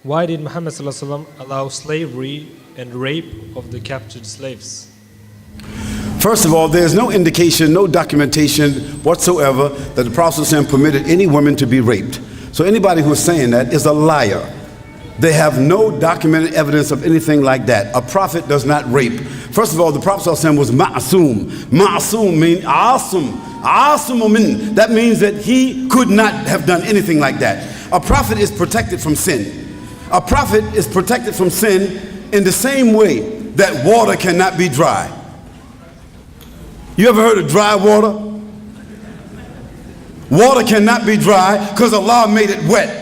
Why did Muhammad ﷺ allow slavery and rape of the captured slaves? First of all, there's no indication, no documentation whatsoever that the Prophet ﷺ permitted any woman to be raped. So anybody who's saying that is a liar. They have no documented evidence of anything like that. A prophet does not rape. First of all, the Prophet ﷺ was ma'asum. Ma'asum means asum. Asum min. That means that he could not have done anything like that. A prophet is protected from sin. A prophet is protected from sin in the same way that water cannot be dry. You ever heard of dry water? Water cannot be dry because Allah made it wet.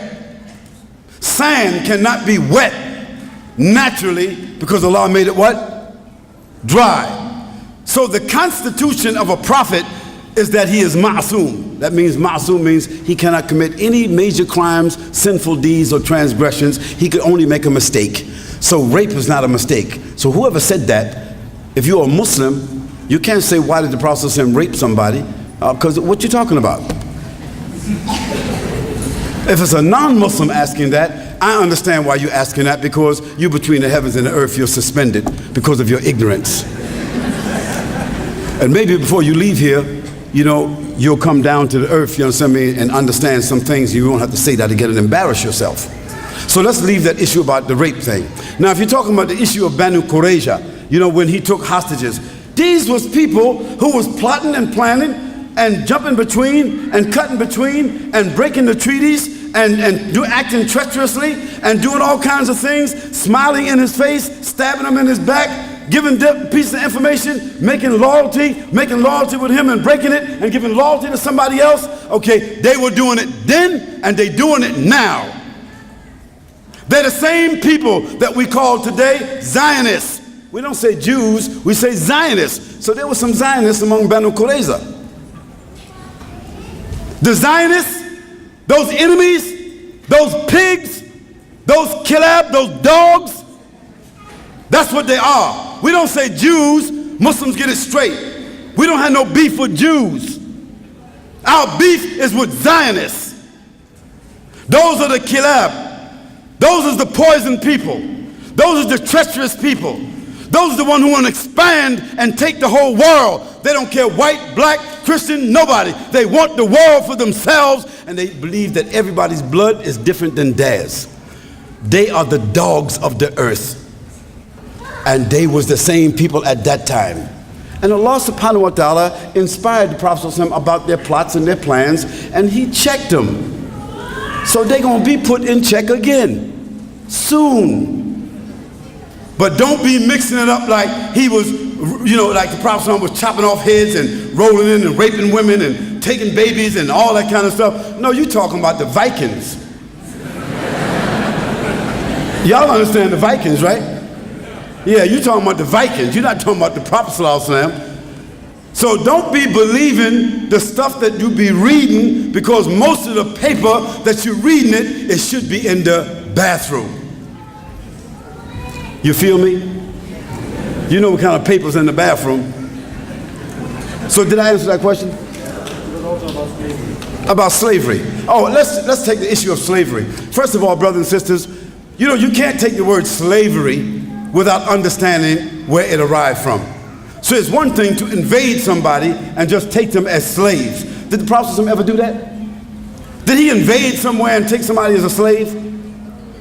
Sand cannot be wet naturally because Allah made it what? Dry. So the constitution of a prophet is that he is ma'asum. That means ma'asum means he cannot commit any major crimes, sinful deeds or transgressions. He could only make a mistake. So rape is not a mistake. So whoever said that, if you're a Muslim, you can't say, why did the Prophet ﷺ rape somebody? Because what you talking about? If it's a non-Muslim asking that, I understand why you're asking that, because you're between the heavens and the earth, you're suspended because of your ignorance. And maybe before you leave here, you know, you'll come down to the earth, you understand me, and understand some things. You won't have to say that again and embarrass yourself. So let's leave that issue about the rape thing. Now, if you're talking about the issue of Banu Qurayza, you know, when he took hostages, these was people who was plotting and planning and jumping between and cutting between and breaking the treaties and acting treacherously and doing all kinds of things, smiling in his face, stabbing him in his back, giving pieces of information, making loyalty with him and breaking it and giving loyalty to somebody else. Okay, they were doing it then and they doing it now. They're the same people that we call today Zionists. We don't say Jews, we say Zionists. So there were some Zionists among Banu Qurayza. The Zionists, those enemies, those pigs, those kilab, those dogs, that's what they are. We don't say Jews, Muslims get it straight. We don't have no beef with Jews. Our beef is with Zionists. Those are the kilab. Those are the poison people. Those are the treacherous people. Those are the ones who want to expand and take the whole world. They don't care white, black, Christian, nobody. They want the world for themselves, and they believe that everybody's blood is different than theirs. They are the dogs of the earth. And they was the same people at that time. And Allah subhanahu wa ta'ala inspired the Prophet ﷺ about their plots and their plans, and he checked them. So they're going to be put in check again soon. But don't be mixing it up like he was, you know, like the Prophet ﷺ was chopping off heads and rolling in and raping women and taking babies and all that kind of stuff. No, you're talking about the Vikings. Y'all understand the Vikings, right? Yeah, you're talking about the Vikings. You're not talking about the Prophet ﷺ. So don't be believing the stuff that you be reading, because most of the paper that you're reading it should be in the bathroom. You feel me? You know what kind of paper's in the bathroom. So did I answer that question? About slavery. Oh, let's take the issue of slavery. First of all, brothers and sisters, you know, you can't take the word slavery without understanding where it arrived from. So it's one thing to invade somebody and just take them as slaves. Did the Prophet ever do that? Did he invade somewhere and take somebody as a slave?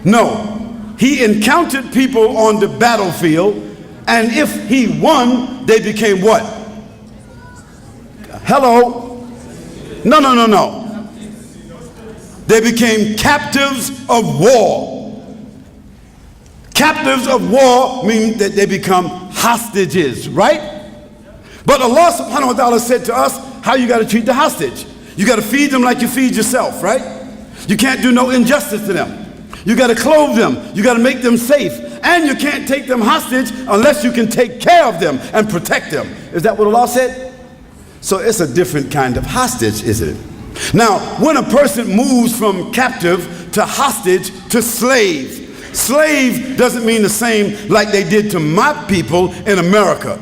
No. He encountered people on the battlefield, and if he won, they became what? Hello? No. They became captives of war. Captives of war mean that they become hostages, right? But Allah subhanahu wa ta'ala said to us how you got to treat the hostage. You got to feed them like you feed yourself, right? You can't do no injustice to them. You got to clothe them. You got to make them safe. And you can't take them hostage unless you can take care of them and protect them. Is that what Allah said? So it's a different kind of hostage, isn't it? Now, when a person moves from captive to hostage to slave, slave doesn't mean the same like they did to my people in America.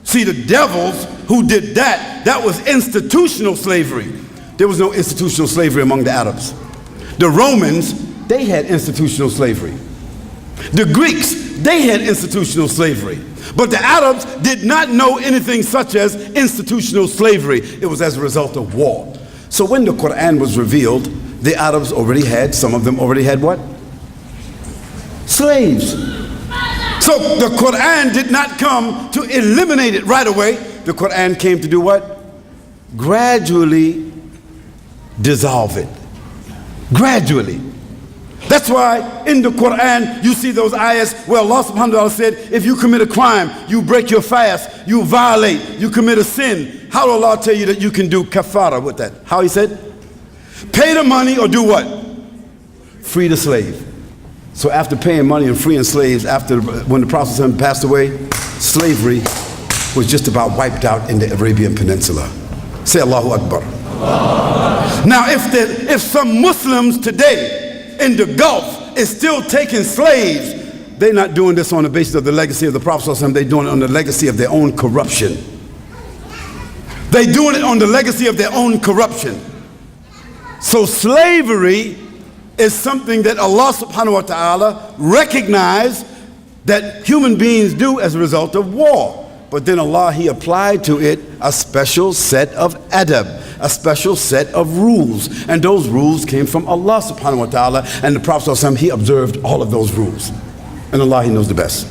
See, the devils who did that, that was institutional slavery. There was no institutional slavery among the Arabs. The Romans, they had institutional slavery. The Greeks, they had institutional slavery. But the Arabs did not know anything such as institutional slavery. It was as a result of war. So when the Quran was revealed, the Arabs already had, some of them already had what? Slaves. So the Quran did not come to eliminate it right away. The Quran came to do what? Gradually dissolve it. Gradually. That's why in the Quran you see those ayahs where Allah subhanahu wa ta'ala said, if you commit a crime, you break your fast, you violate, you commit a sin. How will Allah tell you that you can do kafara with that? How he said? Pay the money or do what? Free the slave. So after paying money and freeing slaves, when the Prophet passed away, slavery was just about wiped out in the Arabian Peninsula. Say Allahu Akbar. Now if some Muslims today in the Gulf is still taking slaves, they're not doing this on the basis of the legacy of the Prophet, they're doing it on the legacy of their own corruption. They're doing it on the legacy of their own corruption. So slavery is something that Allah subhanahu wa ta'ala recognized that human beings do as a result of war. But then Allah, He applied to it a special set of adab, a special set of rules. And those rules came from Allah subhanahu wa ta'ala. And the Prophet, he observed all of those rules. And Allah, He knows the best.